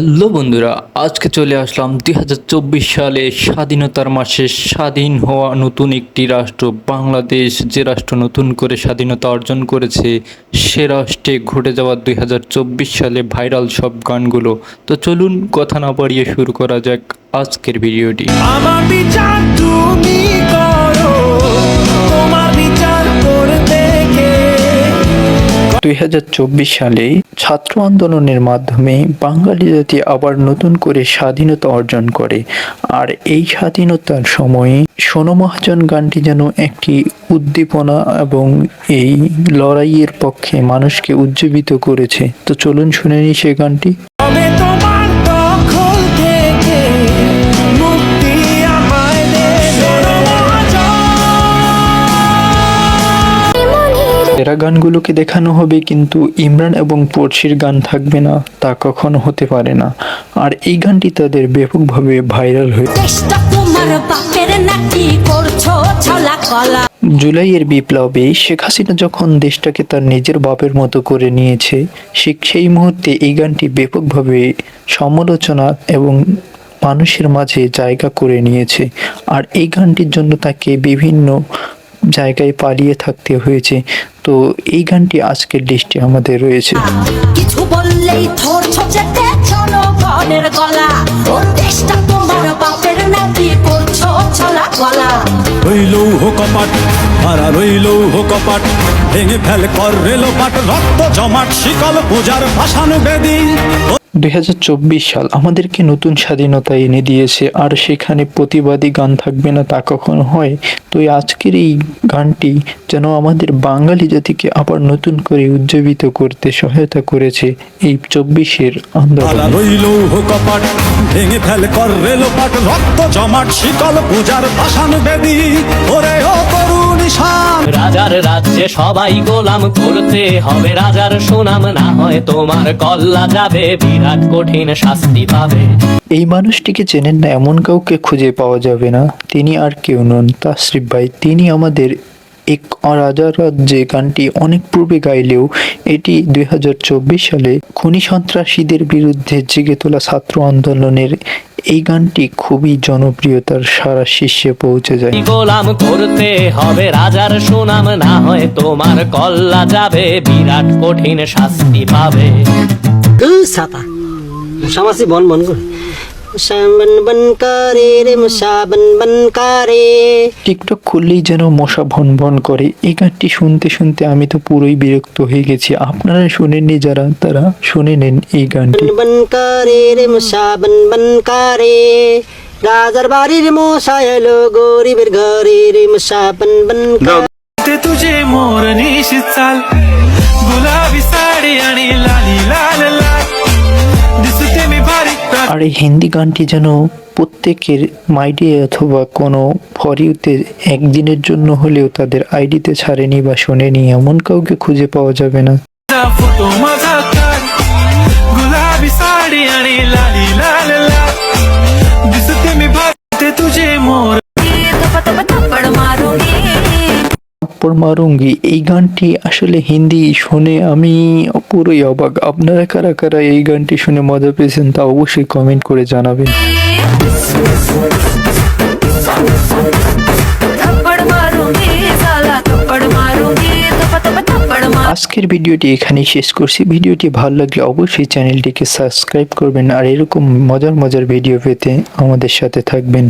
Hello বন্ধুরা, আজকে চলে আসলাম 2024 সালে স্বাধীনতার মাসে স্বাধীন হওয়া নতুন একটি রাষ্ট্র বাংলাদেশ, যে রাষ্ট্র নতুন করে স্বাধীনতা অর্জন করেছে সে রাষ্ট্রে ঘটে যাওয়া 2024 সালে ভাইরাল সব গানগুলো। তো চলুন কথা না বাড়িয়ে শুরু করা যাক আজকের ভিডিওটি। আমার বিচার তুমি করো, তোমার বিচার করতে কে? 2024 সালে ছাত্র আন্দোলনের মাধ্যমে বাঙালি জাতি আবার নতুন করে স্বাধীনতা অর্জন করে। আর এই স্বাধীনতার সময়ে শোনো মহাজন গানটি যেন একটি উদ্দীপনা এবং এই লড়াইয়ের পক্ষে মানুষকে উজ্জীবিত করেছে। তো চলুন শুনে নিই সেই গানটি। তবে তোমার দখল থেকে মুক্তি আমায় দেবে। এরা গানগুলোকে দেখানো হবে, কিন্তু ইমরান এবং পড়শির গান থাকবে না, তা কখনো হতে পারে না। আর এই গানটি তাদের ব্যাপকভাবে ভাইরাল হয়ে দেশটা তোমার বাপের নাকি করছো ছলা কলা। জুলাইয়ের বিপ্লবে শেখ হাসিনা যখন দেশটাকে তার নিজের বাপের মতো করে নিয়েছে, সেই মুহূর্তে এই গানটি ব্যাপকভাবে সমালোচনা এবং মানুষের মাঝে জায়গা করে নিয়েছে। আর এই গানটির জন্য তাকে বিভিন্ন জায়গায় পালিয়ে থাকতে হয়েছে। তো এই গানটি আজকের লিস্টে আমাদের রয়েছে। কিছু বললেই ধরছো যেতে জনগণের গলা। ও দেশটা তোমার বাপের নাকি করছো ছলা কলা। রইলৌ হো কপাট, মারা রইলৌ হো কপাট, ভেঙে ফেল কর রেলো পাট, রক্ত জমাট শিকল পূজার ভাসান বেদী। 2024 সাল আমাদেরকে নতুন স্বাধীনতা এনে দিয়েছে, আর সেখানে প্রতিবাদী গান থাকবে না তা কখনো হয়? তো আজকের এই গানটি যেন আমাদের বাঙালি জাতিকে আবার নতুন করে উজ্জীবিত করতে সহায়তা করেছে এই 24-এর আন্দোলন। রইলৌ হো কপাট, ভেঙে ফেল কর রেলো পাট, রক্ত জমাট শিকল পূজার ভাসান বেদী। ওরে ও করুণ ঈশান, রাজার রাজ্যে সবাই গোলাম করতে হবে রাজার সুনাম, না হয় তোমার কল্লা যাবে, বিরাট কঠিন শাস্তি পাবে। এই মানুষটিকে চেনেন না এমন কাউকে খুঁজে পাওয়া যাবে না। তিনি আর কেউ নন, তাসরিফ ভাই। তিনি আমাদের এক রাজার রাজ্যে গানটি অনেক পূর্বে গাইলেও এটি 2024 সালে খনি সন্ত্রাসীদের বিরুদ্ধে জেগে তোলা ছাত্র আন্দোলনের এই গানটি খুবই জনপ্রিয়তার সারা শীর্ষে পৌঁছে যায়। গোলাম করতে হবে রাজার সুনাম, না হয় তোমার কল্লা যাবে, বিরাট কঠিন শাস্তি পাবে। সাতা মুসামাসি বন বন করে মুসাবন বন করে রে মুসাবন বন করে। টিকটক খুললেই যেন মশা ভন ভন করে। এই গানটি শুনতে শুনতে আমি তো পুরোই বিরক্ত হয়ে গেছি। আপনারা শুনেননি যারা, তারা শুনে নেন এই গানটি। বন করে রে মুসাবন বন করে, রাজার বাড়ির মশা এলো গরিবের ঘরে রে মুসাবন বন করে। तुझे मोरनी चाल, गुलाबी साडी आणि लाली लाल लाल, दिसते मी बारीक प्राण। আর এই হিন্দি গানটি যেন প্রত্যেকের মাইডে অথবা কোনো ফরিউতে একদিনের জন্য হলেও তাদের আইডিতে ছাড়েনি বা শোনেনি এমন কাউকে খুঁজে পাওয়া যাবে না। फोटो माझा काढ, गुलाबी साडी आणि लाली लाल लाल, दिसते मी बारीक तुझे मोर। थप्पड़ मारूंगी। থাপ্পড় মারুঙ্গি এই গানটি আসলে হিন্দি শুনে আমি পুরোই অবাক। আপনারা কারা কারা এই গানটি শুনে মজা পেয়েছেন তা অবশ্যই কমেন্ট করে জানাবেন। थप्पड़ मारूंगी साला, थप्पड़ मारूंगी थप्पड़ मार। আজকের ভিডিওটি এখানেই শেষ করছি। ভিডিওটি ভালো লাগলে অবশ্যই চ্যানেলটিকে সাবস্ক্রাইব করবেন, আর এরকম মজার মজার ভিডিও পেতে আমাদের সাথে থাকবেন।